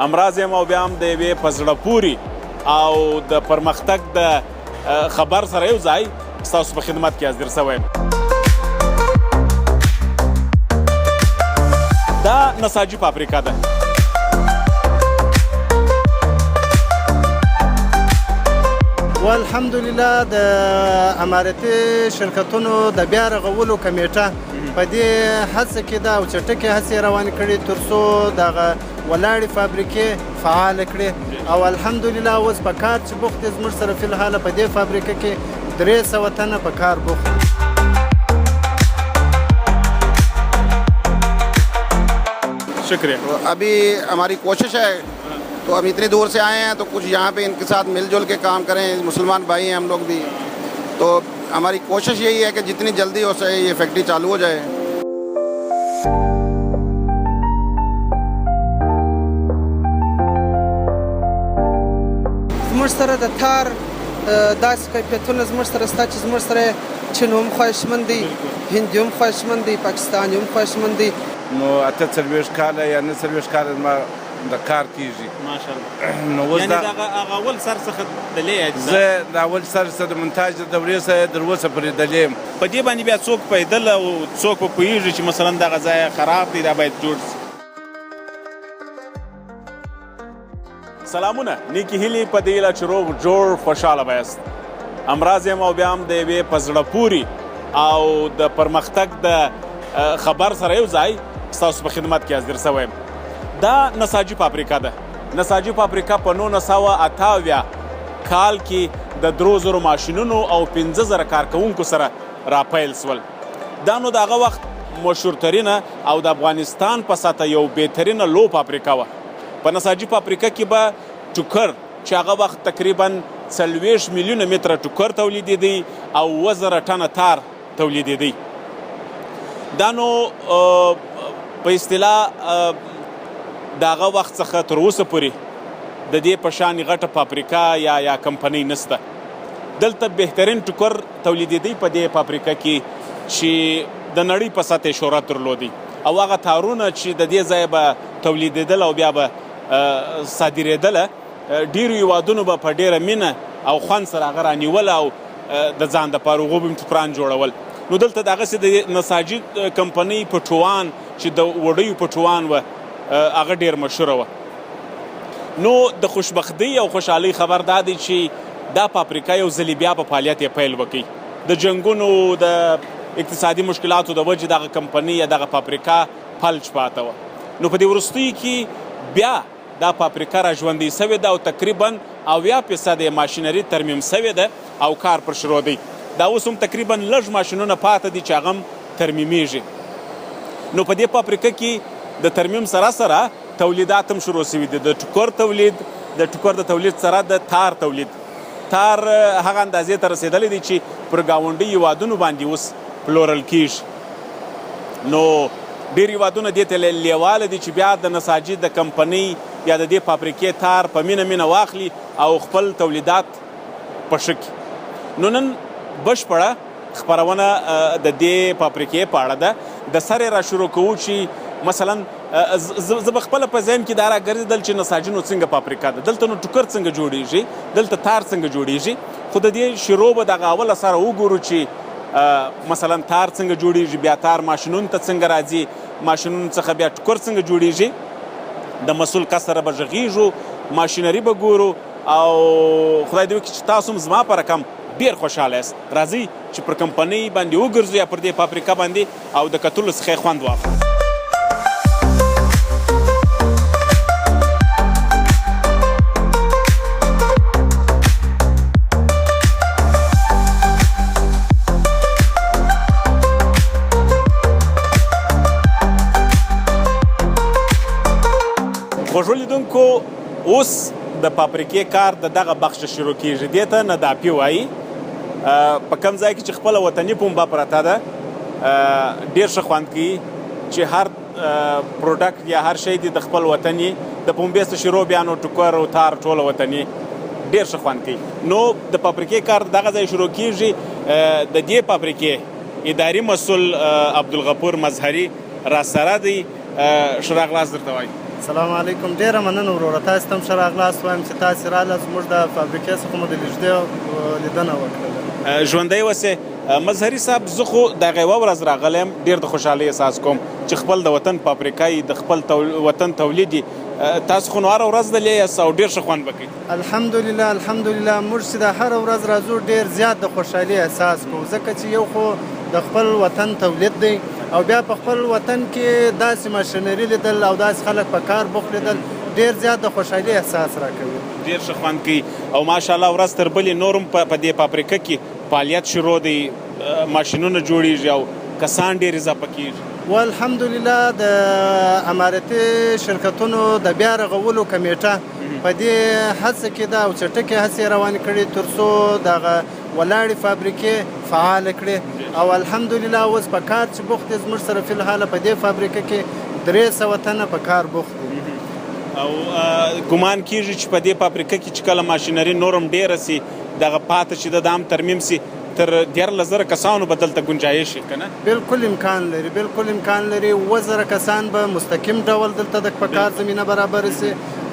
همراز یم او بیا هم د یوې په زړه پورې او د پرمختګ د خبر سره یو ځای ستاسو په خدمت کې حاضر شوی یم. دا نساجي فابریکه ده. والحمدلله د امارتي شرکتونو د بیا رغولو کمیټه په دې هڅه کې ده او چټکې هڅې روانې کړي تر څو دغه ولاړې فابریکې فعاله کړي او الحمدلله اوس په کار چې بوخت دي زموږ سره فی الحال په دې فابریکه کې 300 تنه په کار بوخت. شکریہ. अभी हमारी कोशिश है तो हम इतनी दूर से आए हैं तो कुछ यहाँ पे इनके साथ मिलजुल के काम करें. मुसलमान भाई हैं हम लोग भी, तो हमारी कोशिश यही है कि जितनी जल्दी हो सके ये फैक्ट्री चालू हो जाए. زموږ سره د تار داسې کیفیتونه زموږ سره شته چې زموږ سره چین هم خواهشمند دی، هندي هم خواهشمند دی، پاکستاني هم خواهشمند دی. نو 48 کاله یا 49 کاله ما د کار کیږي. ماشاءالله. نو اوس یعنی دا هغه اول سر څخه دلې اجزا زه د اول سر څخه د مونتاژ د دورې څخه تر اوسه پورې دلې یم. په دې باندې بیا څوک پیدل او څوک په پوهېږي چې مثلا دغه ځای خراب دی دا باید جوړ شي. سلامونه، نیکې هیلې په دې هیله چې روغ جوړ خوشحاله به یاست. همراز یم او بیا هم د یوې په زړه پورې او د پرمختګ د خبر سره یو ځای ستاسو په خدمت کې حاضر شوی یم. دا نساجي فابریکه ده. نساجي فابریکه په 1978 کال کې د 3000 ماشینونو او 15000 کارکوونکو سره راپیل سول. دا نو د هغه وخت مشهورترینه او د افغانستان په سطحه یو بهترینه لو فابریکه وه. په نساجي فابریکه کې به ټوکر چې هغه وخت تقریبا 40 میلیونه متره ټوکر تولیدېدی او 1000 ټنه تار تولیدېدی. دا نو په اصطلاح د هغه وخت څخه تر اوسه پورې د دې په شانې غټه فابریکه یا کمپنۍ نشته. دلته بهترین ټوکر تولیدېدی په دې فابریکه کې چې د نړۍ په سطحه شهرت درلودی او هغه تارونه چې د دې ځای به تولیدېدل او بیا به صادرېدله ډېرو هېوادونو به په ډېره مینه او خوند سره هغه رانیول او د ځان دپاره هغو به ټوکران جوړول. نو دلته دغسې د نساجي کمپنۍ پټوان چې د وړیو پټوان وه هغه ډېر مشهوره وه. نو د خوشبختۍ او خوشحالۍ خبر دا دی چې دا فابریکه یو ځلې بیا په فعالیت یې پیل وکړي. د جنګونو د اقتصادي مشکلاتو د وجې دغه کمپنۍ یا دغه فابریکه فلج پاته وه. نو په دې وروستیو کې بیا دا فابریکه را ژوندۍ سوې ده او تقریبا 80% یې ماشینري ترمیم سوې ده او کار پر شروع دی. دا اوس هم تقریبا لږ ماشینونه پاته دي چې هغه هم ترمیمیږي. نو په دې فابریکه کې د ترمیم سره سره تولیدات هم شروع شوي دي. د ټوکر تولید، د ټوکر د تولید سره د تار تولید. تار هغه اندازې ته رسېدلی دی چې پر ګاونډي هېوادونو باندې اوس پلورل کېږي. نو ډېر هېوادونه دې ته لیواله دي چې بیا د نساجي د کمپنۍ یا د دې فابریکې تار په مینه واخلي او خپل تولیدات په ښه کړي. نو نن بشپړه خپرونه د دې فابریکې په اړه ده. د سر یې را شروع کوو چې مثلا زه به خپله په ذهن کې دا راګرځېدل چې نساجي نو څنګه فابریکه ده، دلته نو ټوکر څنګه جوړېږي، دلته تار څنګه جوړېږي. خو د دې شروع به دغه اوله سره وګورو چې مثلا تار څنګه جوړېږي، بیا تار ماشینونو ته څنګه راځي، ماشینونو څخه بیا ټوکر څنګه جوړېږي، د مسؤل کس سره به غږېږو، ماشینري به ګورو او خدای دې وکړي چې تاسو هم زما په رقم ډېر خوشحاله یاست. راځئ چې پر کمپنۍ باندې وګرځو یا پر دې فابریکه باندې او د کتلو څخه یې خوند واخلو. خوږو لیدونکو، اوس د فابریکې کار د دغه بخشه شروع کېږي. دې ته نداپي وایي. په کوم ځای کې چې خپله وطني پنبه پرته ده ډېر ښه خوند کوي چې هر پروډکټ یا هر شی د خپل وطني د پنبې څخه شروع بیا نو ټوکر او تار ټوله وطني ډېر ښه خوند کوي. نو د فابریکې کار دغه ځای شروع کېږي. د دې فابریکې اداري مسؤل عبدالغفور مظهري را سره دی. ښه راغلاست درته وایي. السلام علیکم. ډیره مننه وروره، تاسو ته هم ښه راغلاست وایم چې تاسې راله زموږ د فابریکې څخه مو د نږدې لیدنه وکړله. ژوندی اوسې. مظهري صاحب، زه خو دغه یوه ورځ راغلی یم، ډېر د خوشحالۍ احساس کوم چې خپل د وطن فابریکه د خپل وطن تولید تاسو خو نو هره ورځ دلې یاست او ډېر ښه خوند به کوي. الحمدلله الحمدلله، موږ چې د هره ورځ راځو ډېر زیات د خوشحالۍ احساس کوو، ځکه چې یو خو د خپل وطن تولید دی او بیا په خپل وطن کې داسې ماشینري لیدل او داسې خلک په کار بوخت لیدل ډېر زیات د خوشحالۍ احساس راکوي. ډېر ښه خوند کوي او ماشاءالله ورځ تر بلې نور هم په دې فابریکه کې فعالیت شروع دی، ماشینونه جوړیږي او کسان ډېر اضافه کېږي. والحمدلله د امارتي شرکتونو د بیا رغولو کمیټه په دې هڅه کې ده او چټکې هڅې روانې کړي تر څو دغه ولاړې فابریکې فعاله کړي او الحمدلله اوس په کار چې بوخت دي زموږ سره فی الحال په دې فابریکه کې 300 تنه په کار بوخت دي. او ګمان کېږي چې په دې فابریکه کې چې کله ماشینري نور هم ډېره سي، دغه پاته چې د هم ترمیم سي، تر 14,000 کسانو به دلته ګنجایش شي که نه؟ بالکل امکان لري، بالکل امکان لري. 2,000 کسان به مستقیم ډول دلته د کار زمینه برابر سي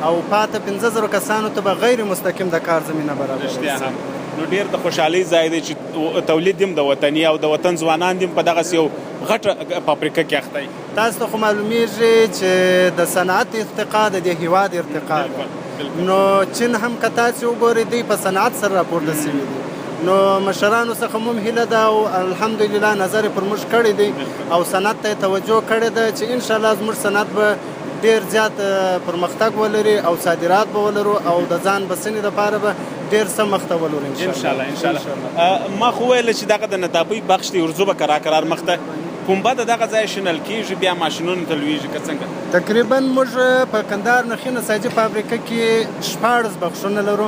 او پاته 15,000 کسانو ته به غیر مستقیم د کار زمینه برابر سي. نو ډېر د خوشحالۍ ځای دی چې تولید هم د وطني او د وطن ځوانان هم په دغسې یو غټه فابریکه کې اخته دي. تاسو ته خو معلومیږي چې د صنعت ارتقا د دې هېواد ارتقا ده. نو چین هم که تاسې وګورئ دوی په صنعت سره راپورته سوي دي، نو مشرانو څخه مو هم هیله ده او الحمدلله نظر یې پر موږ کړی دی او صنعت ته یې توجه کړې ده چې انشاءالله زموږ صنعت به ډېر زیات پرمختګ ولري او صادرات به ولرو او د ځان بسنې لپاره به ډېر څه مخته ولرو انشاءالله. ما خو ویله چې دغه د نتابۍ بخش دی ورځو به کرار مخته پنبه د دغه ځای شنل کېږي، بیا ماشینونه ته لویږي که څنګه؟ تقریبا موږ په کندهار نخي نساجي فابریکه کې 14 بخشونه لرو.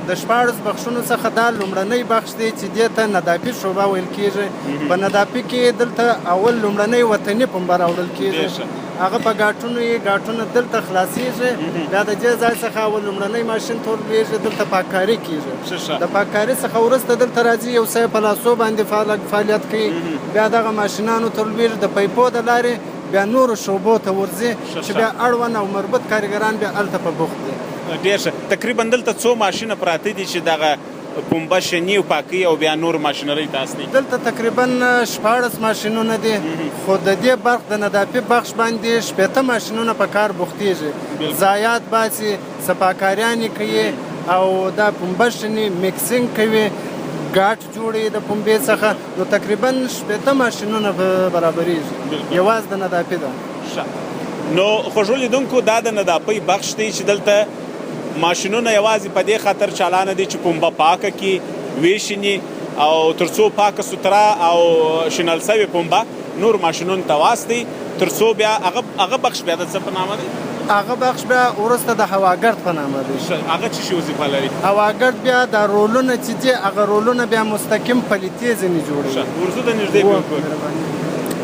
د 14 بخشونو څخه دا لومړنی بخش دی چې دې ته ندافي شعبه ویل کېږي. په ندافي کې دلته اول لومړنی وطني پنبه راوړل کېږي، هغه په ګاټونه دلته خلاصېږي، بیا د دې ځای څخه اول لومړنی ماشین تولېږي، دلته پاککاري کېږي. د پاککاري څخه وروسته دلته راځي یو څه په لاسو باندې فعالیت کوي، بیا دغه ماشینانو تولېږي د پیپو د لارې بیا نورو شعبو ته ورځي چې بیا اړوند او مربوط کارګران بیا هلته په بوخت دي. ډېر ښه. تقریبا دلته څو ماشینه پراته دي چې دغه پنبه شني او پاکي او بیا نور ماشینري تاسو دي؟ دلته تقریبا 14 ماشینونه دي، خو د دې برخ د ندافي بخش باندې 15 ماشینونه په کار بوختېږي، ضایعات باسي، صفاکاریانې کوي او دا پنبه شني میکسینګ کوي، ګاټ جوړي د پنبې څخه. نو تقریبا 15 ماشینونه برابرېږي، یوازې د ندافي ده. نو خوږو لیدونکو، دا د ندافۍ بخش دی چې دلته ماشینونه یوازې په دې خاطر چالانه دي چې پنبه پاکه کړي، ویشني او تر څو پاکه سوتره او شنل سوې پنبه نور ماشینونو ته واستي، تر څو بیا هغه بخش بیا د څه په نامه دی؟ هغه بخش بیا وروسته د هواګرد په نامه دی. هغه څه شي وظیفه لري؟ هواګرد بیا د رولونه چې دي هغه رولونه بیا مستقیم پلیتې ځینې جوړوي. ورځو د نږدې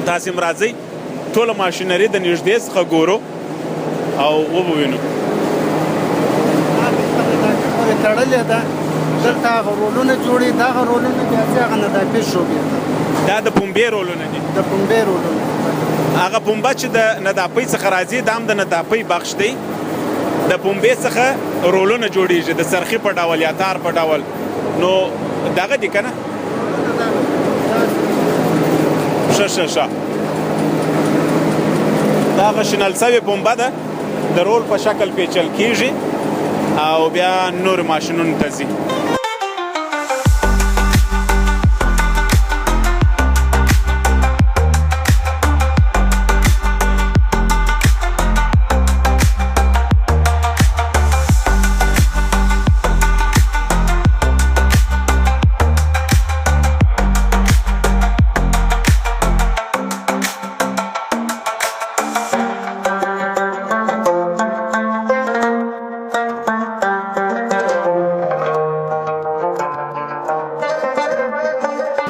تاسې هم راځئ، ټوله ماشینري د نږدې څخه ګورو او وبوینو. تړلې ده دلته هغه رولونه جوړي، دغه رولونه بیا چې هغه ندافي شعبې ده. دا د پنبې رولونه دي؟ د پنبې رولونه. هغه پنبه چې د ندافۍ څخه راځي دا هم د ندافۍ بخش دی. د پنبې څخه رولونه جوړیږي د سرخي په ډول یا تار په ډول. نو دغه دي که نه؟ ښه دا هغه شنل سوې پنبه ده، د رول په شکل پیچل کېږي او بیا نور ماشینونو ته ځي.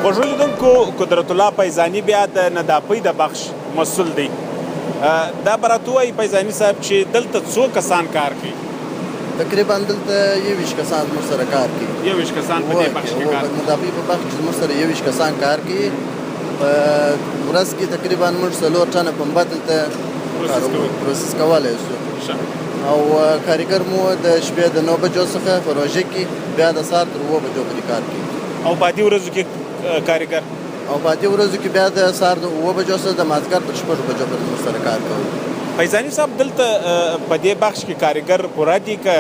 خوږو لیدونکو، قدرت الله پیزاني بیا د ندافۍ د بخش مسؤل دی. دا به راته ووایي پیزاني صاحب چې دلته څو کسان کار کوي؟ تقریبا دلته 21 کسان زموږ سره کار کوي. 21 کسان په دې بخش کې کار کوي؟ په ندافۍ په بخش کې زموږ سره 21 کسان کار کوي. په ورځ کې تقریبا موږ 4 ټنه پنبه دلته پروسس کولی شو. او کارګر مو د شپې د 9 بجو څخه په روژه کې بیا د سهار تر 7 بجو پورې کار کوي. او بادي ورځو کې کارګر او بادي ورځو کې بیا د سهار د 7 بجو څخه د مازدیګر تر 6 بجو پورې موږ سره کار کوو. فیضاني صاحب دلته په دې بخش کې کارګر پوره دي که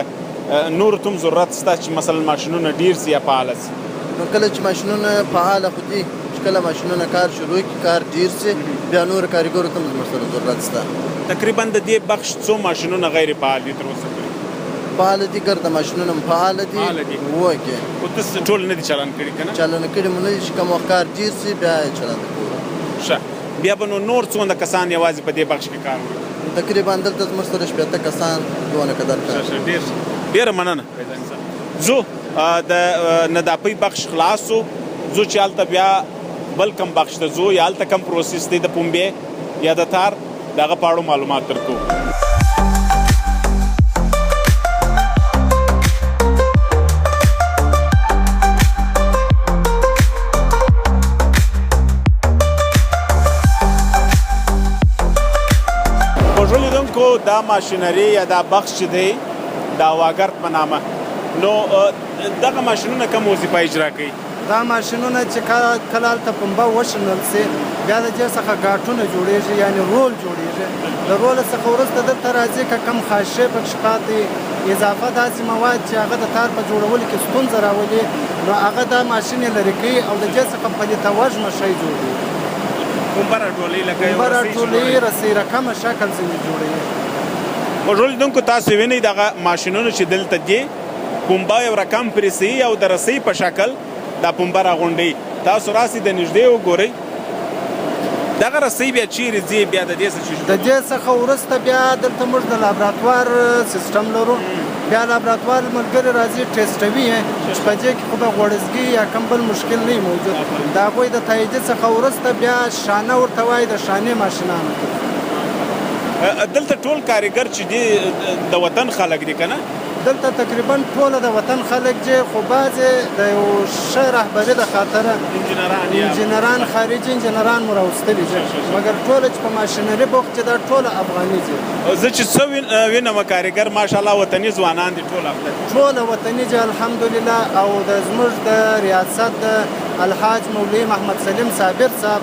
نور تم ضرورت شته چې مثلا ماشینونه ډیر سي یا فعال سي؟ نو کله چې ماشینونه فعاله خو دي چې کله ماشینونه کار شروع کړي کار ډیر سي بیا نور کارګرو ته موږ سره ضرورت شته. تقریبا د دې بخش څو ماشینونه غیر فعال دي تر اوسه پورې؟ فعال دي ګرده ماشینونه فعال دي وکه خو تاسو ټول نه دي چالان کړي کنه؟ چالان کړي مونږ نه چې کوم وخت کار ډیر سي بیا چالان کوو. ښه بیا به نور څومره کسان یوازې په دې بخش کې کار کوي؟ تقریبا دلته زموږ سره 80 کسان دونه قدر کار. ډیره مننه. زه د نداپۍ بخش خلاص شو زه چې هلته بیا بل کم بخش ته ځو یا هلته کم پروسس دی د پنبې یا د تار د هغه په اړه معلومات درکو. خوږو لیدونکو دا ماشینري یا دا بخش چې دی د هواګرد په نامه نو دغه ماشینونه کوم وظیفه اجرا کوي؟ دا ماشینونه چې کله هلته پنبه وشنل سي بیا د دې څخه ګاټونه جوړېږي یعنې رول جوړېږي. د رول څخه وروسته دلته راځي که کم خاشې پکښې پاتې اضافه داسې مواد چې هغه د تار په جوړولو کې ستونزه راولي نو هغه دا ماشین یې لرې کوي او د دې څخه پلیته وژمه شی جوړوي. پنبه راټولوي لکه پنبه راټولوي رسۍ رقمه شکل ځینې جوړوي. خوږو لیدونکو تاسو وینئ دغه ماشینونه چې دلته دي پنبه یو رقم پرې سي او د رسۍ په شکل دا پنبه راغونډوي. تاسو راسئ د نږدې وګورئ دغه رسۍ بیا چیرې ځي بیا د دې څه د دې څخه وروسته بیا دلته موږ د لابراتوار سیستم لرو. بیا لابراتوار ملګري راځي ټیسټوي چې په دې کې خو به غوړزګي یا کم بل مشکل نه موجود. د هغوی د تاییدي څخه وروسته بیا شانه ورته وایي د شانې ماشینانو. دلته ټول کارګر چې دي د وطن خلک دي که نه؟ دلته تقریبا ټوله د وطن خلک دي خو بعضې د یو ښه رهبري د خاطره انجینران خارجي انجینران مو راوستلي دي مګر ټوله چې په ماشینري بوخت دي دا ټوله افغاني دي. زه چې څه وینم کارګر ماشاءالله وطني ځوانان دي ټوله وطني دي الحمدلله. او د زموږ د ریاست د الحاج مولوي محمد سلیم صابر صاحب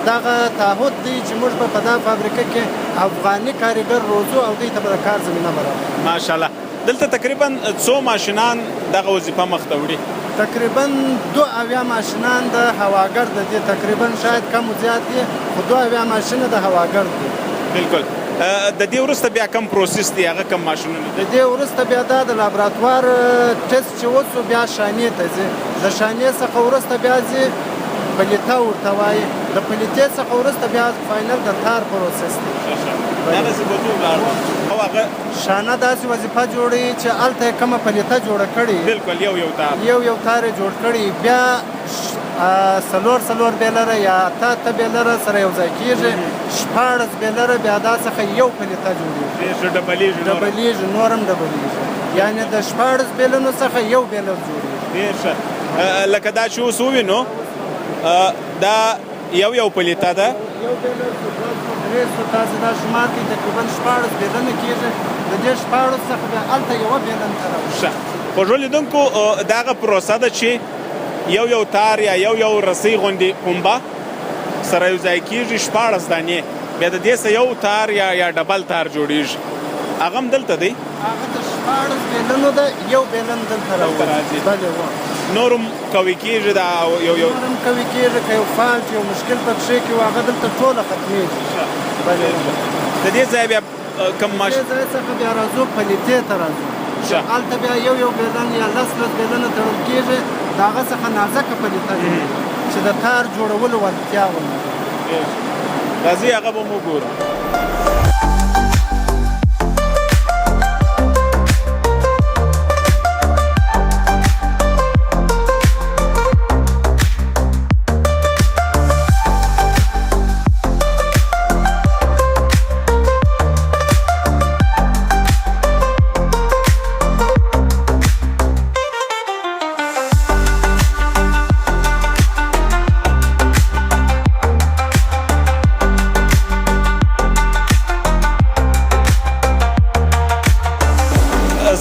دغه تعهد دی چې موږ به په دا فابریکه کې افغاني کارګر روزو او دوی ته به د کار زمینه برابر. ماشاءالله. دلته تقریبا څو ماشینان دغه وظیفه مخته وړي؟ تقریبا 2 ماشینان د هواګرد دي. تقریبا شاید کم زیات دي خو 2 ماشینه د هواګرد دي. بالکل. د دې وروسته بیا کم پروسس دی هغه کم ماشینونه دي؟ د دې وروسته بیا دا د لابراتوار ټیسټ چې وسو بیا شانې ته ځي. د شانې څخه وروسته بیا ځي پلیته ورته وایي. د پلیتې څخه وروسته بیا فاینل د تار پروسس دی. دغسې به ځو ولاړو او هغه شانه داسې وظیفه جوړوي چې هلته یې کومه پلیته جوړه کړې بالکل یو تار یې جوړ کړي بیا څلور بیلره یا اته بیلره سره یو ځای کېږي 16 بیلره بیا دا څخه یو پلیته جوړېږي ډبلیږي نور هم ډبلیږي یعنې د 16 بیلونو څخه یو بیلر جوړېږي. ډېر ښه. لکه دا چې اوس ووینو دا یو پلیته ده یو بیلر تاسو دا شمار کې تقریبا 16 بیلنه کېږي. د دې 16 څخه بیا هلته یوه بیلن ته راوړي. خوږو لیدونکو دغه پروسه ده چې یو تار یا یو رسۍ غوندې پنبه سره یو ځای کېږي 16 دانې بیا د دې څخه یو تار یا ډبل تار جوړېږي. هغه هم دلته دی؟ هغه د 16 بیلنو ده یو بیلن دلته راوړي. بله نور هم کوي کېږي دا یو نور هم کوي کېږي که یو فالټ یو مشکل پکښې کې و هغه دلته ټوله ختمېږي. د دې ځای بیا کم ماشین د دې ځای څخه بیا راځو پلیتې ته راځو. هلته بیا یو بیلن یا 10 بیلنه تړل کېږي د هغه څخه نازکه پلیته چې د تار جوړولو وړتیا ولري. راځئ هغه به مو ګورو.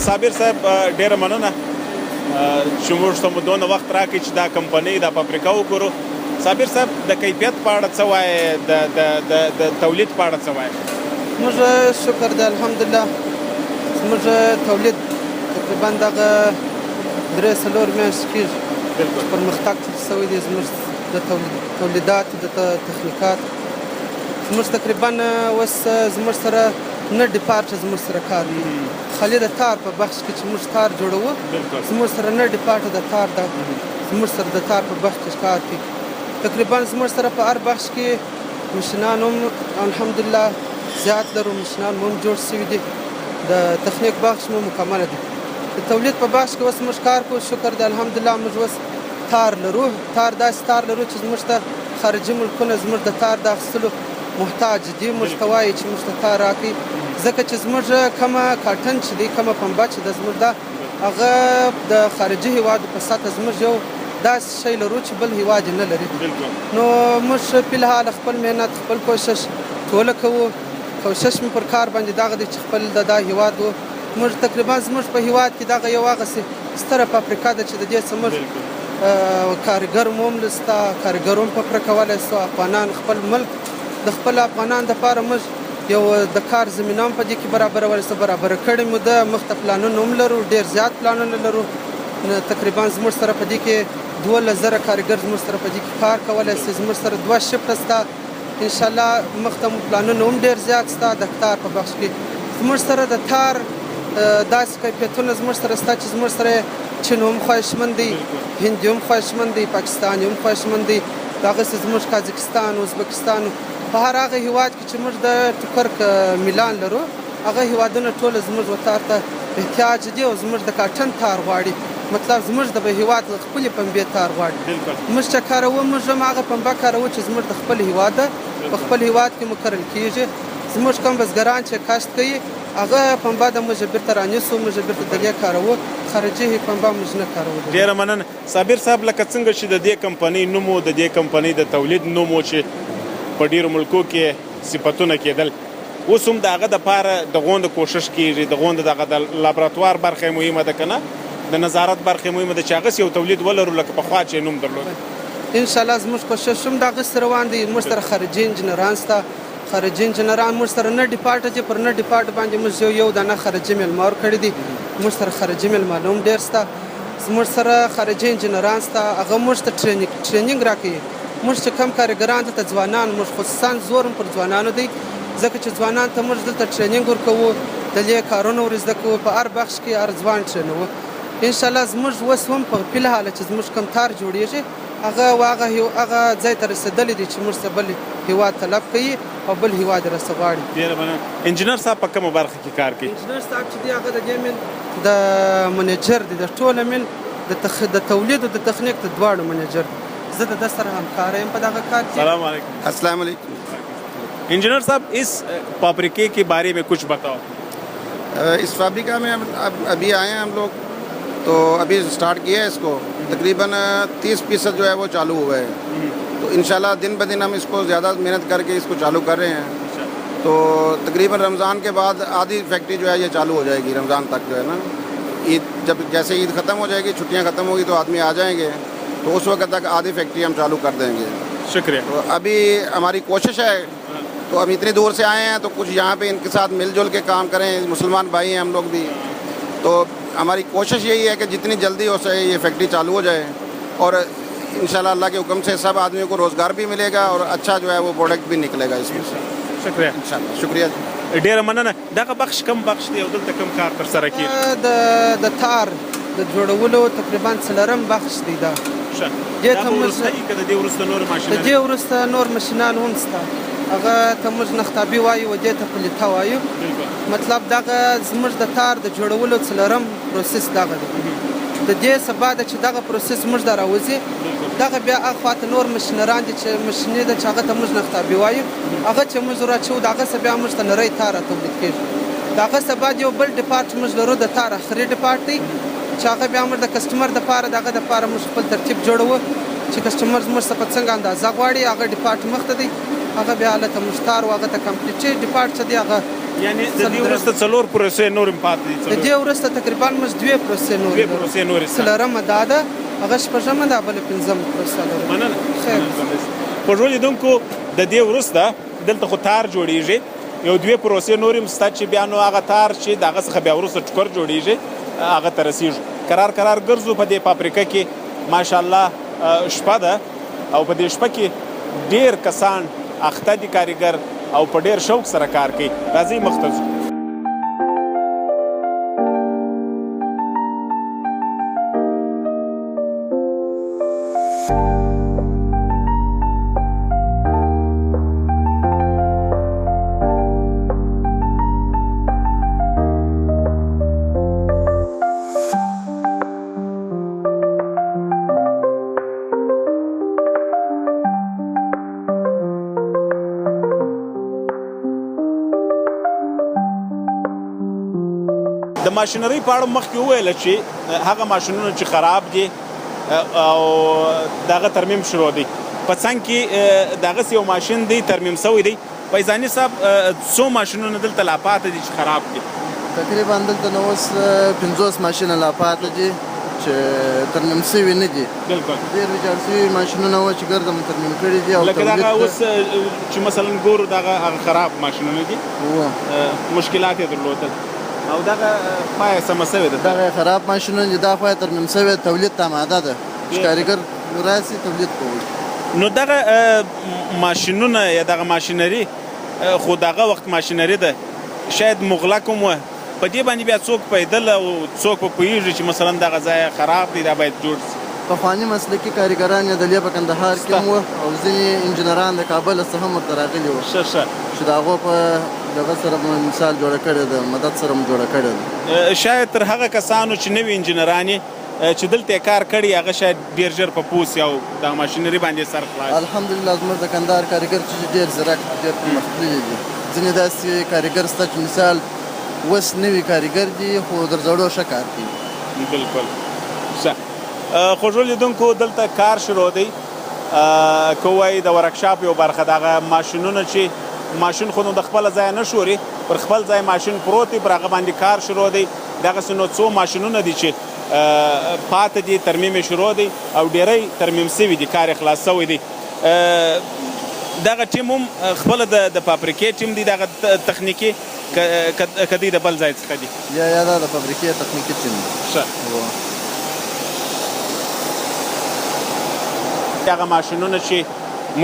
صابر صاحب ډیره مننه چې موږ ته مو دونه وخت راکړئ چې دا کمپنۍ دا فابریکه وګورو. صابر صاحب د کیفیت په اړه څه وایي، د تولید په اړه څه وایي؟ موږ شکر دی الحمدلله زموږ تولید تقریبا دغه 3-4 میاشتې کېږي پرمختګ تر شوی دی زموږ د تولیدات د تخنیکات. زموږ تقریبا اوس زموږ سره 9 ډیپارټ زموږ سره کار کوي. خالي د تار په بخش کې چې موږ تار جوړوو زموږ سره 9 ډیپارټ د تار ده زموږ سره د تار په بخش کې کار کوي. تقریبا زموږ سره په هر بخش کې مشینان هم الحمدلله زیات لرو، مشینان هم جوړ شوي دي، د تخنیک بخش مو مکمل دی. د تولید په بخش کې اوس موږ کار کوو شکر دی الحمدلله. موږ اوس تار لرو، تار داسې تار لرو چې زموږ ته خارجي ملکونه زموږ د تار د اخیستلو محتاج دي. موږ ته وایي چې موږ ته تار راکړي ځکه چې زموږ کومه کاټن چې دی کومه پنبه چې ده زموږ ده هغه د خارجي هیوادو په سطحه زموږ یو داسې شی لرو چې بل هیواد یې نه لري. نو موږ فلحال خپل مهنت خپل کوشش ټوله کوو. کوشش مې پر کار باندې دغه دی چې خپل د دا هیواد موږ تقریبا زموږ په هیواد کې دغه یو هغسې ستره فابریکه ده چې د دې څه موږ کارګر مو هم لسته کارګر هم پکې کولی سو. افغانان خپل ملک د خپل افغانان دپاره موږ یو د کار زمینه هم په دې کې برابرولی سو، برابره کړې مو ده. مخ ته پلانونه هم لرو، ډېر زیات پلانونه لرو. تقریبا زموږ سره په دې کې 12,000 کارګر زموږ سره په دې کې کار کولی سي. زموږ سره 2 شفټه سته انشاءالله. مخ ته مو پلانونه هم ډېر زیات سته د تار په بخش کې. زموږ سره د تار داسې کیفیتونه زموږ سره شته چې زموږ سره چین هم خواهشمند دی، هندي هم خواهشمند دی، پاکستاني هم خواهشمند دی، دغسې زموږ قازقستان، ازبکستان په هر هغه هیواد کې چې موږ د ټوکر میلان لرو هغه هیوادونه ټوله زموږ تار ته احتیاج دي او زموږ د کاټن تار غواړي. مطلب زموږ د هیواد خپلې پنبې تار غواړي. موږ چې کاروو موږ هم هغه پنبه کاروو چې زموږ د خپل هیواد ده، په خپل هیواد کې مو کرل کېږي. زموږ کوم بزګران چې کاشت کوي هغه پنبه د موږ بیرته رانیسو، موږ بیرته د دې کاروو، خارجي پنبه موږ نه کاروو. ډېره مننه صابر صاحب. لکه څنګه چې د دې کمپنۍ نوم و، د دې کمپنۍ د تولید نوم و چې په ډېرو ملکو کې صفتونه کېدل، اوس هم د هغه دپاره د غونډه کوشش کېږي، د غونډه دغه د لابراتوار برخه مهمه ده که نه، د نظارت برخه مهمه ده چې هغسې یو تولید ولرو لکه پخوا چې نوم درلود. انشاءالله زموږ کوشش هم دغسې روان دی. موږ سره خارجي انجینران شته، خارجي انجینران موږ سره 9 ډیپارټ دي. پر 9 ډیپارټ باندې موږ یو دانه خارجي میلمه ورکړي دي. موږ سره خارجي میلمانه هم ډېر شته. زموږ سره خارجي انجینران شته، هغه موږ ته ټرینینګ راکوي. موږ چې کم کارګران دلته ځوانان، موږ خصوصا زور هم پر ځوانانو دی ځکه چې ځوانان ته موږ دلته ټرینینګ ورکوو، د دې کارونه ور زده کوو، په هر بخش کې هر ځوان ټرینوو. انشاءالله زموږ اوس هم په فلحال چې زموږ کوم تار جوړیږي هغه ځای ته رسېدلی دی چې موږ څه بل هیواد طلب کوي او بل هیواد یې راسه غواړي. ډېره مننه. انجینر صاحب په کومه برخه کې کار کوي؟ انجینر صاحب چې دی هغه د دې میل د منیجر دی، د ټوله میل د تولید او د تخنیک د دواړو منیجر دی. زه د ده سره همکاره یم په دغه کار کې. السلام علیکم. अस्सलाम वालेकुम। इंजीनियर साहब, इस फैब्रिके के बारे में कुछ बताओ। इस फैब्रिका में अभी आए हैं हम लोग, तो अभी स्टार्ट किया है इसको। तकरीबन 30% जो है वो चालू हुआ है, तो इंशाल्लाह दिन ब दिन हम इसको ज़्यादा मेहनत करके इसको चालू कर रहे हैं। तो तकरीबन रमज़ान के बाद आधी फैक्ट्री जो है ये चालू हो जाएगी। रमज़ान तक जो है ना, ईद जब जैसे ईद ख़त्म हो जाएगी, छुट्टियाँ ख़त्म होगी तो आदमी आ जाएंगे, तो उस वक्त तक आधी फैक्ट्री हम चालू कर देंगे। शुक्रिया। तो अभी हमारी कोशिश है, तो हम इतनी दूर से आए हैं तो कुछ यहाँ पे इनके साथ मिलजुल के काम करें। मुसलमान भाई हैं हम लोग भी, तो हमारी कोशिश यही है कि जितनी जल्दी हो सके ये फैक्ट्री चालू हो जाए, और इंशाल्लाह अल्लाह के हुक्म से सब आदमियों को रोज़गार भी मिलेगा और अच्छा जो है वो प्रोडक्ट भी निकलेगा इसमें से। शुक्रिया। इंशाल्लाह। शुक्रिया। ډېره مننه. دغه بخش کم بخش دی او دلته کم کار ترسره کېږي؟ د تار د جوړولو تقریبا 4م بخش دی. دا دې ته وروسته که د دې وروسته نور ماشینان؟ د دې وروسته نور ماشینان هم شته. هغه ته موږ نختابي وایو او دې ته پلیته وایو. مطلب دغه زموږ د تار د جوړولو 4م پروسس دغه دی. د دې سبا ده چې دغه پروسس موږ ته راوځي، دغه بیا هغه خواته نور ماشینران دي چې ماشینې ده چې هغه ته موږ نختابي وایو. هغه چې موږ راچو دغه څه بیا موږ ته نری تار تولید کېږي. دغه څه بعد یو بل ډیپارټ موږ لرو د تار اخري ډیپارټ دی چې هغه بیا موږ د کسټمر دپاره دغه دپاره موږ خپل ترتیب جوړوو چې کسټمر موږ څه په څنګه اندازه غواړي. هغه ډیپارټ مخته دی، هغه بیا هلته موږ تار و هغه ته کمپلیټ ډیپارټ څه دی هغه یعنی د دې وروسته 4 پروسې نور هم پاتې دي. د دې وروسته تقریبا موږ 2 پروسې نورې لرو. 2 پروسې نورې شته. څلورمه دا ده، هغه شپږمه ده، بله پنځمه پروسه لرو. مننه. خیر. خوږو لیدونکو د دې وروسته دلته خو تار جوړیږي، یو 2 پروسې نور هم شته چې بیا نو هغه تار چې د هغه څخه بیا وروسته ټوکر جوړیږي هغه ته رسیږي. کرار ګرځو په دې فابریکه کې ماشاءالله شپه ده او په دې شپه کې ډېر کسان اخته دي کاریګر او په ډېر شوق سره کار کوي. راځئ مخ ته ځو. د ماشینرۍ په اړه مخکې وویله چې هغه ماشینونه چې خراب دي او دغه ترمیم شروع دی. په څنګ کې دغسې یو ماشین دی ترمیم شوی دی. فیضاني صاحب څو ماشینونه دلته لا پاتې دي چې خراب دي؟ تقریبا دلته نو اوس 50 ماشینه لا پاتې دي چې ترمیم شوي نه دي. بالکل ډېر ویجاړ شوي ماشینونه وو چې ګرده مو ترمیم کړي دي. او لکه دغه اوس چې مثلا ګورو دغه خراب ماشینونه دي، مشکلات یې درلودل او دغه پایه سمه شوې ده. دغه خراب ماشینونه دي، دا پایه ترمیم شوې، تولید ته آماده ده چې کارګر راسي تولید کوي. نو دغه ماشینونه یا دغه ماشینري خو دغه وخت ماشینري ده شاید مغلق هم وه، په دې باندې بیا څوک پیدل او څوک په پوهېږي چې مثلا دغه ځای خراب دی دا باید جوړ شي. پخواني مسلکي کارګران یې دلې په کندهار کې هم وو او ځینې انجینران د کابل څخه هم ورته راغلي وو چې د هغو په دغه سره مثال جوړه کړې ده، مدد سره هم جوړه کړې ده. شاید تر هغه کسانو چې نوي انجینران چې دلته کار کړي هغه شاید ډېر ژر په پوه سي او د ماشینري باندې سر خلاص. الحمدلله زموږ د کندهار کارګر چې ډېر زیرک ډېر پرمختللي دي. ځینې داسې کارګر شته چې مثال اوس نوي کارګر دي خو در زړو ښه کار کوي. بالکل ښه. خوږو لیدونکو دلته کار شروع دی. که ووایي د ورکشاپ یو برخه دغه ماشینونه چې ماشین خو نو د خپله ځایه نه شوري، پر خپل ځای ماشین پروت دی، پر هغه باندې کار شروع دی. دغسې نو څو ماشینونه دي چې پاتې دي، ترمیم یې شروع دی او ډېری ترمیم سوي دي، کار یې خلاص سوی دی. دغه ټیم هم خپله د فابریکې ټیم دی، دغه تخنیکي که دی د بل ځای څخه دي؟ یا دا د فابریکې تخنیکي ټیم دی. ښه. هغه ماشینونه چې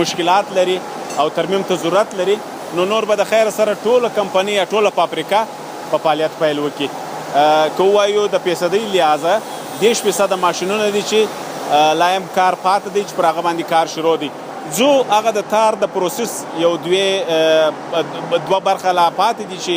مشکلات لري او ترمیم ته ضرورت لري نو نور به د خیر سره ټوله کمپنۍ یا ټوله فابریکه په فعالیت پیل وکړي. که ووایو د فیصدۍ لحاظه 10% ماشینونه دي چې لا هم کار پاتې دی چې پر هغه باندې کار شروع دی. ځو هغه د تار د پروسس یو دوه برخه لا پاتې دي چې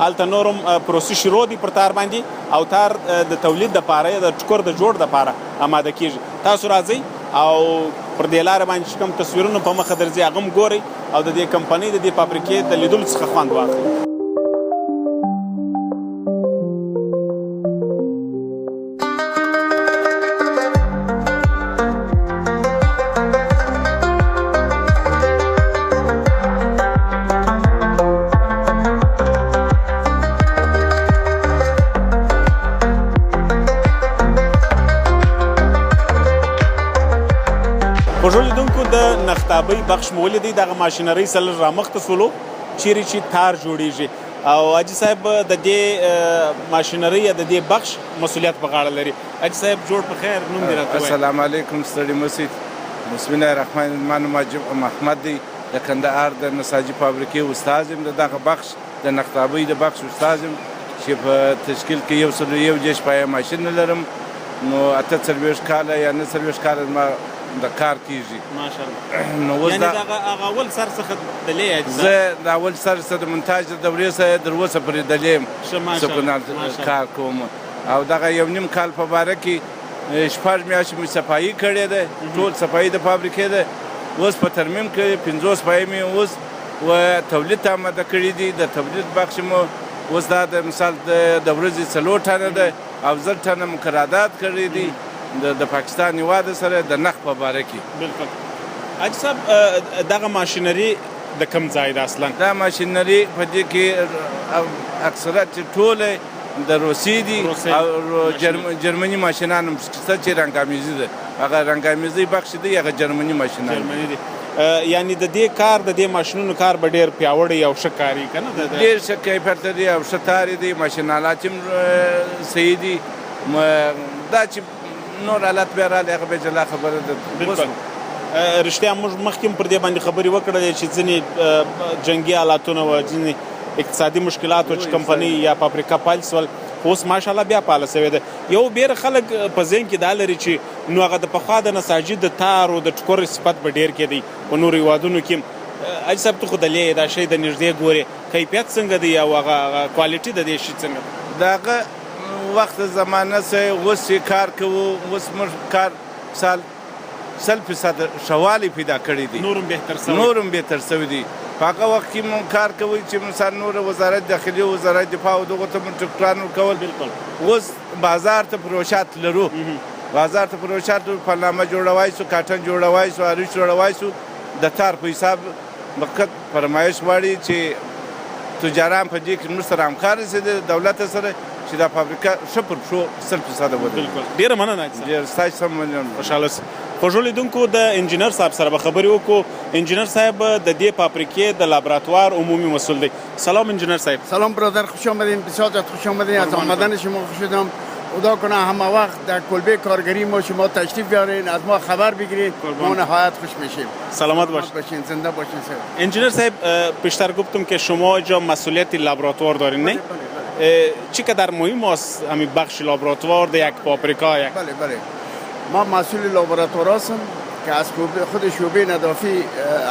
هلته نور هم پروسس شروع دي پر تار باندې او تار د تولید دپاره یا د ټوکر د جوړ دپاره آماده کېږي. تاسو راځئ او پر دې لاره باندې چې کوم تصویرونه په مخه درځي هغه هم ګورئ او د دې کمپنۍ د دې فابریکې د لیدلو څخه خوند واخلئ. خوږو لیدونکو د نختابۍ بخش مو ولیدئ، دغه ماشینرۍ سره لږ رامخته سولو چیرې چې تار جوړیږي او حاجي صاحب د دې ماشینرۍ یا د دې بخش مسؤلیت په غاړه لري. حاجي صاحب جوړ په خیر، نوم دې راته ووایه. السلام علیکم، ستړي مسئ. بسم الله الرحمن الرحیم. ما نوم محمد دی، د کندهار د نساجي فابریکې استاد یم، د دغه بخش د نختابۍ د بخش استاد یم چې په تشکیل کې 101 پایه ماشین لرم. نو 48 کاله یا 49 کاله ما د کار کیږي. ماشاءالله. نو اوس یعنی دغه اول سر څخه دلې زه د اول سر څخه د مونتاژ د دورې څخه در اوسه پورې دلې یم کار کوم او دغه یو نیم کال په باره کې 6 میاشتې مې صفایي کړې ده، ټول صفایي د فابریکې ده. اوس په ترمیم کې 50 پایې مې اوس و تولید ته آماده کړي دي. د تولید بخش مو اوس دا د مثال د ورځې 4 ټنه ده او 1000 ټنه مقررات کړي دي د پاکستان هېواد سره د نخ په باره کې. بالکل. حاجي صاحب دغه ماشینري د کوم ځای ده اصلا؟ دا ماشینري په دې کې اکثریت ټوله د روسیې دي او جرمني ماشینان هم شته چې رنګامیزي ده. هغه رنګامیزي بخش دی، هغه جرمني ماشینان دي. یعنی د دې کار د دې ماشینونو کار به ډېر پیاوړی او ښه کاري که نه؟ ډېر ښه کیفیت لري او ښه تارې دي، ماشینالات هم صحیح دي. دا چې نور حالات بیا راغلی هغه بیا جلا خبره ده. بالکل رښتیا موږ مخکې هم پر دې باندې خبرې وکړلې چې ځینې جنګي حالاتونه وه، ځینې اقتصادي مشکلات و چې کمپنۍ یا فابریکه پیل سول، اوس ماشاءالله بیا پاله سوې ده. یو ډېر خلک په ذهن کې دا لري چې نو هغه د پخوا د نساجي د تارو د ټکور صفت به ډېر کېدی په نورو هېوادونو کې. حاجي صاحب ته خو دلې دا شی د نږدې ګورې، کیفیت څنګه دی او هغه کوالټي د دې شي څنګه ده؟ د هغه وخت زمانه سه اوس چې کار کوو، اوس موږ کار سال 100% شوالی پیدا کړی دی، نورم بهتر سوی دی. په هغه وخت کې مونږ کار کوي چې مثلا نور وزارت داخلي او وزارت دفاع او دغو ته مونږ ټکټران ورکول. بالکل اوس بازار ته پروشات لرو، بازار ته پروشات پلانونه جوړوای سو، کاټن جوړوای سو، اریش جوړوای سو. د تار په حساب وخت فرمایش واړي چې تجاران په دې کې موږ سره همکار سي د دولت سره چې دا فابریکه ښه پر پښو 100% ودرېږي. بالکل ډېره مننه. ډېر ستاسو سم مننه. خوشحاله اوسئ. خوږو لیدونکو د انجینر صاحب سره به خبرې وکړو. انجینر صاحب د دې فابریکې د لابراتوار عمومی مسئول دی. سلام انجینر صاحب. سلام برادر، خوش آمدین. بسیار زیاد خوش آمدین. از آمدن شما خوش شدم. خدا کنه همه وقت در کلبه کارگری ما شما تشریف بیارین، از ما خبر بگیرید، ما نهایت خوش میشیم. سلامت باشین. زنده باشین. انجینر صاحب پیشتر گفتم که شما اینجا مسئولیت لابراتوار دارین، نه؟ چی قدر مهم است همین بخش لابراتوار در یک فابریکه؟ بله ما مسئول لابراتوار هستم که از خود شعبه نظافی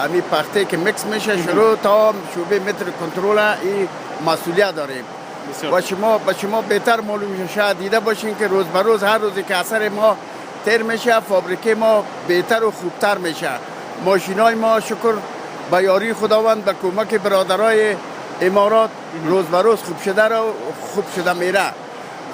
همین پخته که مکس میشه شروع تا شعبه متر کنترل این مسئولیت داریم. با شما بهتر معلوم میشه، شاید دیده باشین که روز به روز هر روزی که اثر ما تر میشه، فابریکه ما بهتر و خوبتر میشه. ماشینای ما شکر به یاری خداوند، به کمک برادرای امارات روز به روز خوب شده میره.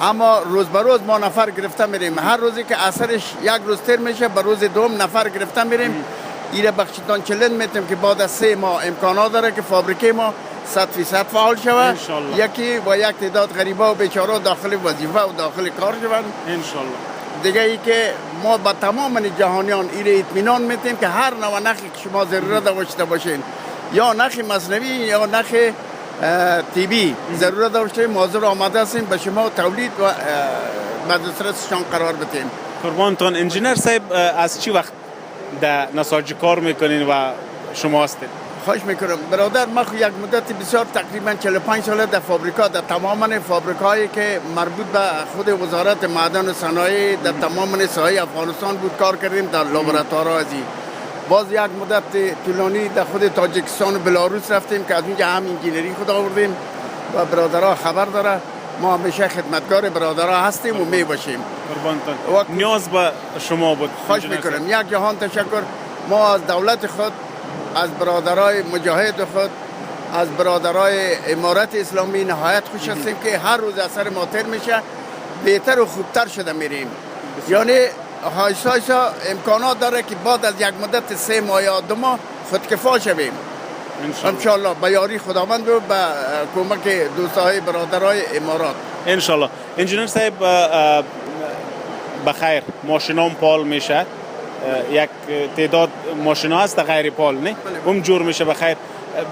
اما روز به روز ما نفر گرفته میریم. هر روزی که اثرش یک روز تر میشه، به روز دوم نفر گرفته میریم. ایره بخشیدان چلند میتیم که بعد از 3 ماه امکانات داره که فابریکه ما 100% فعال شود. یکی و یک تعداد غریبه و بیچاره داخل وظیفه و داخل کار شوند انشالله. دیگه ای که ما با تمام جهانیان ایره اطمینان میتیم که هر نوع نخی که شما ضرورت داشته باشین، یا نخ مصنوی یا نخ طبی ضرورت داشته، حاضر آماده هستیم به شما تولید و مدرسه‌شان قرار بدیم. قربانتون. انجینر صاحب از چی وقت در نساجی کار میکنین و شما هستید؟ خواهش میکنم برادر، ما یک مدت بسیار تقریبا 45 ساله در فابریکا، در تمام فابریکایی که مربوط به خود وزارت معدن و صنایع در تمام ساحه افغانستان بود کار کردیم، در لابراتوارها ازی. باز یک مدت طولانی در خود تاجیکستان و بلاروس رفتیم که از اونجا هم انجینری خود آوردیم و برادرها خبر داره. ما همیشه خدمتگار برادرها هستیم و می باشیم. قربانتون. نیاز به شما بود. خواهش میکنم. یک جهان تشکر. ما از دولت خود، از برادرای مجاهد خود، از برادرای امارت اسلامی نهایت خوش هستیم که هر روز اثر ما تر میشه، بهتر و خوبتر شده میریم. یعنی هایسا امکانات داره که بعد از یک مدت 3 ماه یا 2 ماه خودکفا شویم انشالله به یاری خداوند و به کمک دوستای برادرای امارات انشالله. انجینر صاحب بخیر ماشینام پال میشه، یک تعداد ماشینا هست غیر پال، نه اون جور میشه بخیر.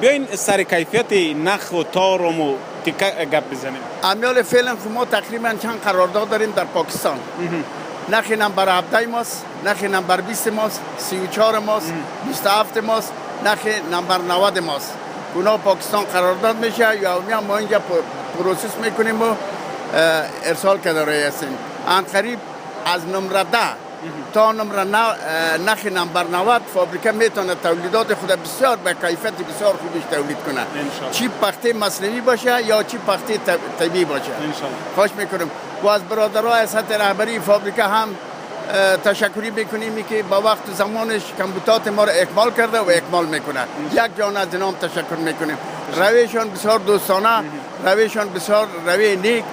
بیاین سر کیفیت نخ و تارم و تیکه گپ بزنیم. امیال فعلا ما تقریبا چند قرارداد داریم در پاکستان. نخ نمبر 17 ماست، نخ نمبر 20 ماست، 34 ماست، 27 ماست، نخ نمبر 90 ماست. اونا پاکستان قرارداد میشه یا ما اینجا پروسس میکنیم و ارسال کرده هستیم. ان قریب از نمره 10 تا نمره نخ نمبر 90 فابریکه میتونه تولیدات خود بسیار به کیفیت بسیار خوبش تولید کنه. چی پخته مصنوعی باشه یا چی پخته طبیعی باشه. خواهش میکنم و از برادرای سطح رهبری فابریکه هم تشکری میکنیم که با وقت زمانش کمبوتات ما را اکمال کرده و اکمال میکنه. یک جان از اینام تشکر میکنیم. رویشان بسیار دوستانه، رویشان بسیار روی نیک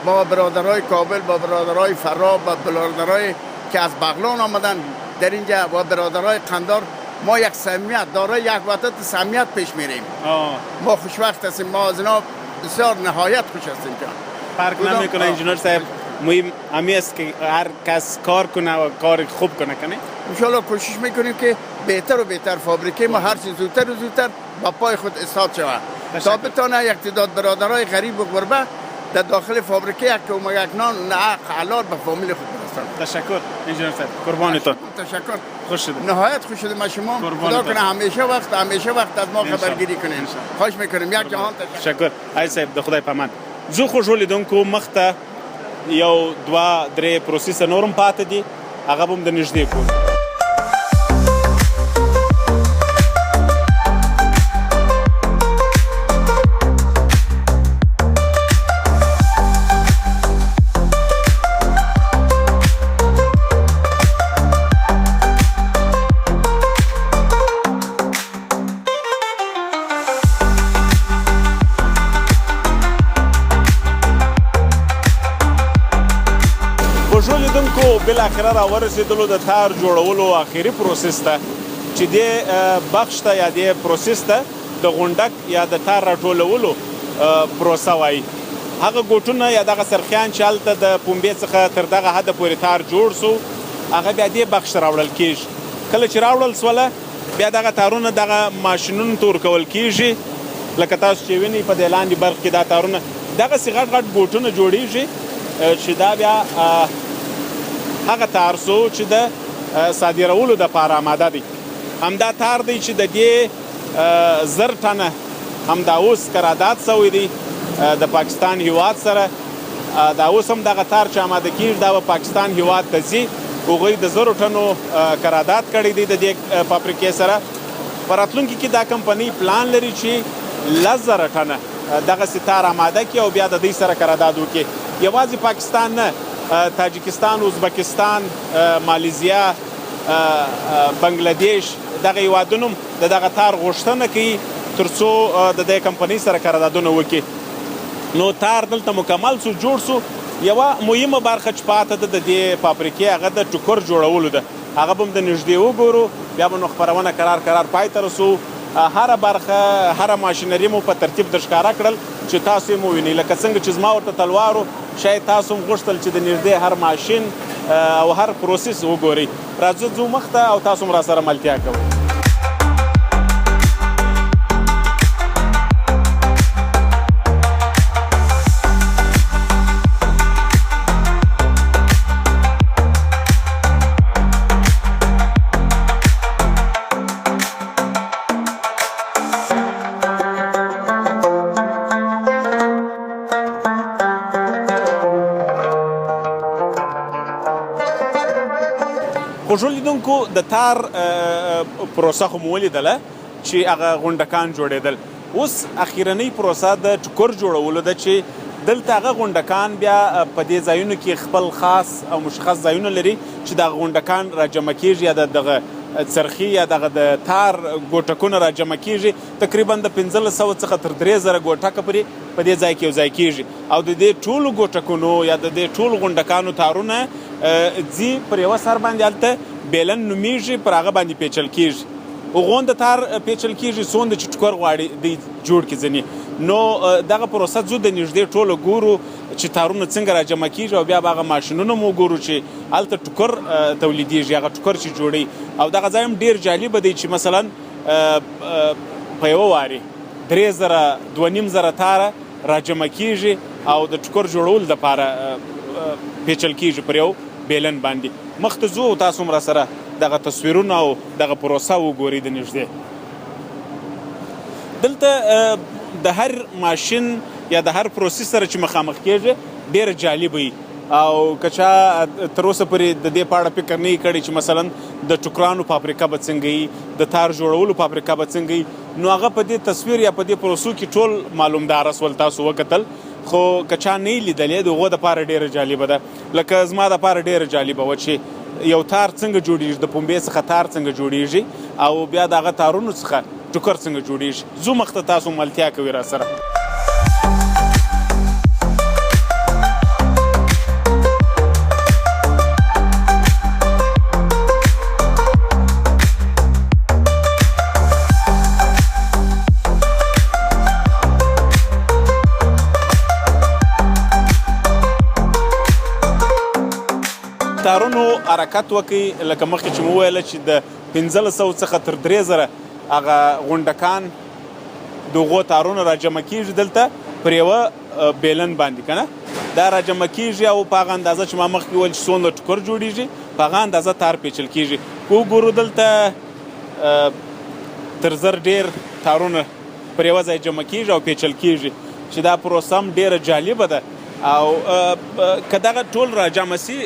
با برادرای کابل، با برادرای فرا، با برادرای که از بغلان آمدن در اینجا و برادرای کندهار ما یک صمیمیت دارای یک وحدت صمیمیت پیش میریم. ما خوشوقت هستیم، ما از اینا بسیار نهایت خوش هستیم. فرق نمیکنه انجینر صاحب، مهم همی است که هر کس کار کنه و کار خوب کنه. انشالله کوشش میکنیم که بهتر و بهتر فابریکه ما هر چیز زودتر و زودتر با پای خود استاد شود تا بتانه یک تعداد برادرای غریب و غربه در داخل فابریکه یک کم یک نان حلال به فامیل خود برسند. تشکر انجینر صاحب، قربانتون. تشکر. خوش شد. نهایت خوش شدم از شما. خدا کنه همیشه وقت از ما خبرگیری کنین. خوش میکنیم. یک جهان تشکر. ای صاحب د خدای پامان. زه خو لیدونکو مخته یو دوه درې پروسې نورم پاتې دي، هغه به هم د نږدې کوو. بالاخره راورسېدلو د تار جوړولو اخري پروسس ته چې دې بخش ته یا دې پروسس ته د غونډک یا د تار راټولولو پروسه وایي. هغه ګوټونه یا دغه سرخیان چې هلته د پنبې څخه تر دغه حده پورې تار جوړ سو، هغه بیا دې بخش ته راوړل کېږي. کله چې راوړل سوله بیا دغه تارونه دغه ماشینونو ته ورکول کېږي. لکه تاسو چې وینئ په دې لاندې برخ کې دا تارونه دغسې غټ غټ ګوټونه جوړېږي چې دا بیا هغه تار سو چې د صادرولو دپاره آماده دی. همدا تار دی چې د دې 1000 ټنه همدا اوس قرارداد سوی دی د پاکستان هیواد سره. دا اوس هم دغه تار چې آماده کېږي دا به پاکستان هیواد ته ځي. هغوی د 1000 ټنو قرارداد کړی دی د دې فابریکې سره. په راتلونکي کې دا کمپنۍ پلان لري چې 10,000 ټنه دغسې تار آماده کړي او بیا د دوی سره قرارداد وکړي. یوازې پاکستان نه، تاجکستان، ازبکستان، مالیزیا، بنگلادیش دغه هیوادونه د دغه تار غوښتنه کوي تر څو د دې کمپنۍ سره قراردادونه وکړي. نو تار دلته مکمل سو، جوړ سو. یوه مهمه برخه چې پاته ده د دې فابریکې هغه د ټوکر جوړولو ده. هغه به هم د نږدې وګورو، بیا به نو خپرونه قرار پای ته رسو. هره برخه هره ماشینري مو په ترتیب در ښکاره کړل چې تاسو یې ووینئ. لکه څنګه چې زما ورته تلوار و، شاید تاسو هم غوښتل چې د نږدې هر ماشین او هر پروسس وګورئ. راځو ځو مخته او تاسو هم راسره ملتیا کوئ. خوږو لیدونکو د تار پروسه خو مو ولیدله چې هغه غونډکان جوړېدل. اوس اخیرنۍ پروسه د ټوکر جوړولو ده چې دلته هغه غونډکان بیا په دې ځایونو کې خپل خاص او مشخص ځایونه لري چې دغه غونډکان راجمع کېږي یا دغه څرخي یا دغه د تار ګوټکونه راجمع کېږي. تقریبا د 1500 څخه تر 3000 ګوټکه پورې په دې ځای کې یو ځای کېږي او د دې ټولو ګوټکونو یا د دې ټولو غونډکانو تارونه ځي پر یوه سر باندې هلته بیلن نومیږي، پر هغه باندې پیچل کېږي. هغون د تار پیچل کېږي څومره چې ټوکر غواړي دی جوړ کړي ځینې. نو دغه پروسه ځو د نږدې ټوله ګورو چې تارونه څنګه راجمع کېږي او بیا به هغه ماشینونه مو ګورو چې هلته ټوکر تولیدېږي، هغه ټوکر چې جوړوي. او دغه ځای هم ډېر جالبه دی چې مثلا په یوه وارې 3000 2500 تاره راجمع کېږي او د ټوکر جوړولو دپاره پیچل کېږي پر یو بیلن باندې. مخته ځو او تاسو هم راسره دغه تصویرونه او دغه پروسه وګورئ د نږدې. دلته د هر ماشین یا د هر پروسس سره چې مخامخ کېږي ډېر جالب وي او که چا تر اوسه پورې د دې په اړه فکر نه وي کړی چې مثلا د ټوکرانو فابریکه به څنګه وي، د تار جوړولو فابریکه به څنګه وي، نو هغه په دې تصویر یا په دې پروسو کې ټول معلومداره سول. تاسو وکتل خو که چا نه یې لیدلې د هغو دپاره ډېره جالبه ده. لکه زما دپاره ډېره جالبه وه چې یو تار څنګه جوړېږي، د پنبې څخه تار څنګه جوړېږي او بیا د هغه تارونو څخه ټوکر څنګه جوړېږي. ځو مخته تاسو ملتیا کوئ راسره. تارونو حرکت وکړي لکه مخکې چې مو وویله چې د 1500 څخه تر 3000 هغه غونډکان د هغو تارونه راجمع کېږي دلته پر یوه بیلن باندې که نه دا راجمع کېږي او په هغه اندازه چې ما مخکې وویل چې څومره ټوکر جوړېږي په هغه اندازه تار پیچل کېږي که وګورو دلته تر 1000 ډېر تارونه پر یوه ځای جمع کېږي او پیچل کېږي چې دا پروسه هم ډېره جالبه ده او که دغه ټول راجمع سي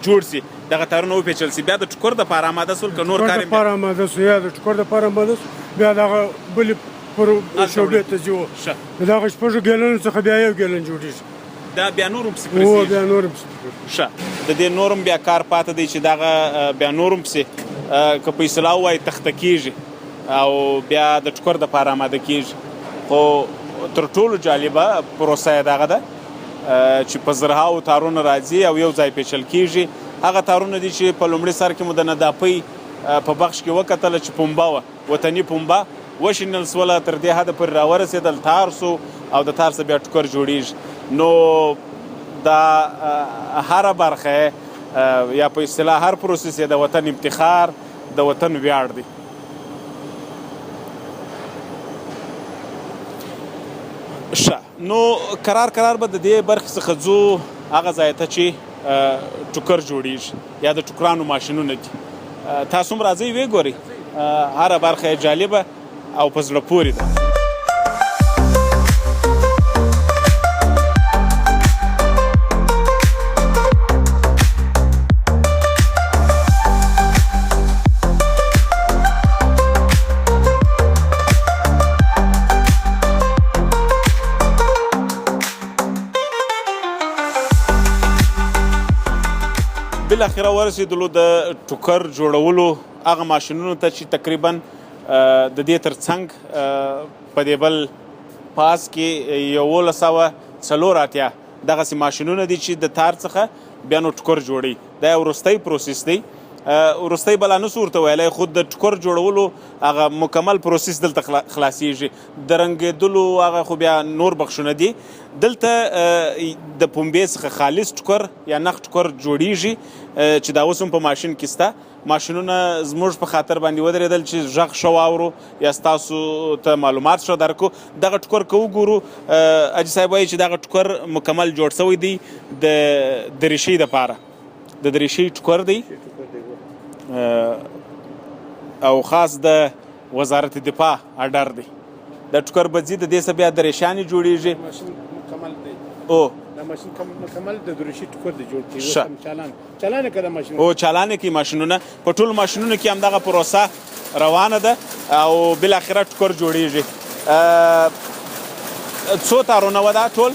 جوړ سي دغه تارونه وپیچل سي بیا د ټوکر دپاره آماده سول که نور کار یې دپاره آماده سو یا د ټوکر دپاره آماده سو بیا دغه بلې شعبې ته ځي د دغه شپږو ګیلنو څخه بیا یو ګیلن جوړېږي دا بیا نور هم پسې بیا نور هم پسې ښه د دې نور هم بیا کار پاته دی چې دغه بیا نور هم پسې که په اصطلاح ووایي تخته کېږي او بیا د ټوکر دپاره آماده کېږي خو تر ټولو جالبه پروسه یې دغه ده چې په زرهاو تارونه راځي او یو ځای پیچل کېږي هغه تارونه دي چې په لومړي سر کې مو د نداپۍ په بخش کې وکتله چې پنبه وه وطني پنبه وشینل سوله تر دې حده پورې راورسېدل تار سو او د تار څخه بیا ټوکر جوړېږي نو دا هره برخه یا په اصطلاح هر پروسس د وطن افتخار د وطن ویاړ دی نو قرار به د دې برخې څخه ځو هغه ځای ته چې ټوکر جوړېږي یا د ټوکرانو ماشینونه دي تاسو هم راځئ ویې ګورئ هره برخه یې جالبه او په زړه پورې ده بالاخره ورسېدلو د ټوکر جوړولو هغه ماشینونو ته چې تقریبا د دې تر څنګ په دې بل پاس کې 1184 دغسې ماشینونه دي چې د تار څخه بیا نو ټوکر جوړوي دا یو وروستی پروسس دی وروستی بلا نه سو ورته ویلی خو د ټوکر جوړولو هغه مکمل پروسس دلته خلاصیږي د رنګېدلو هغه خو بیا نور بخشونه دي دلته د پنبې څخه خالص ټوکر یا نخ ټوکر جوړیږي چې دا اوس هم په ماشین کې سته ماشینونه زموږ په خاطر باندې ودرېدل چې غږ ښه واورو یا ستاسو ته معلومات ښه درکو دغه ټوکر که وګورو حاجي صاحب وایي چې دغه ټوکر مکمل جوړ شوی دی د دریشۍ دپاره د دریشۍ ټوکر دی او خاص د وزارت دفاع اډر دی دا ټوکر به ځي د دې څخه بیا دریشانې جوړېږي مکمل دی او دا ماشین مکمل د دریشۍ ټوکر دی جوړ کړي چالانه که دا ماشین او چالانه کې ماشینونه په ټولو ماشینونو کې همدغه پروسه روانه ده او بالاخره ټوکر جوړېږي څو تارونه وه دا ټول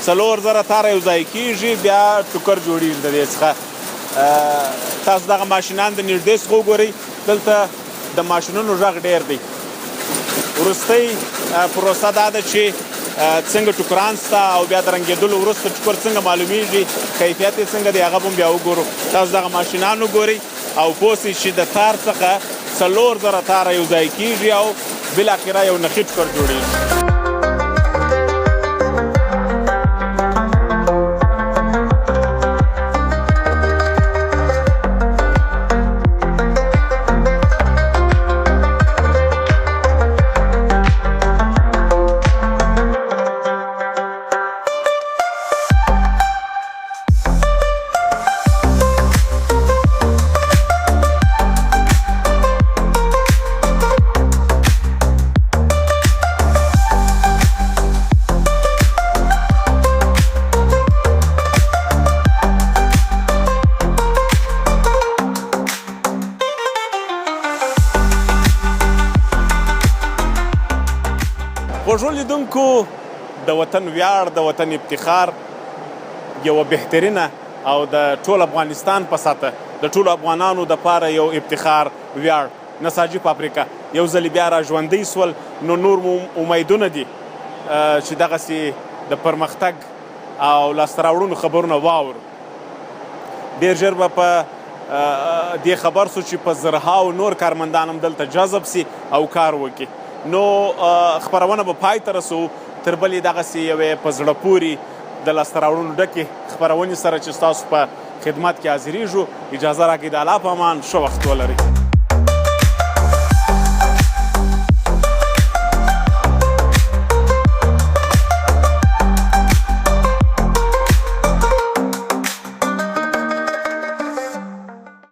4000 تاره یو ځای کېږي بیا ټوکر جوړېږي د دې څخه تاسو دغه ماشینان د نږدې څخه وګورئ دلته د ماشینونو غږ ډېر دی وروستی پروسه دا ده چې څنګه ټوکران سته او بیا د رنګېدلو وروسته ټوکر څنګه معلومیږي کیفیت یې څنګه دی هغه به هم بیا وګورو تاسو دغه ماشینان وګورئ او پوه سئ چې د تار څخه 4000 تاره یو ځای کېږي او بالاخره یو نخي ټوکر جوړېږي خوږو لیدونکو د وطن ویاړ د وطن افتخار یوه بهترینه او د ټول افغانستان په سطح د ټولو افغانانو دپاره یو افتخار ویاړ نساجي فابریکه یو ځلې بیا را ژوندۍ سول نو نور مو امیدونه دي چې دغسې د پرمختګ او لاسته راوړنو خبرونه واورو ډېر ژر به په دې خبر سو چې په زرهاو نور کارمندان هم دلته جذب سي او کار وکړي نو خپرونه به پای ته رسو تر بلې دغسې یوې په زړه پورې د لاسته راوړنو ډکې خپرونې سره چې ستاسو په خدمت کې حاضرېږو. اجازه راکړئ د الله په امان ښه وخت ولرئ.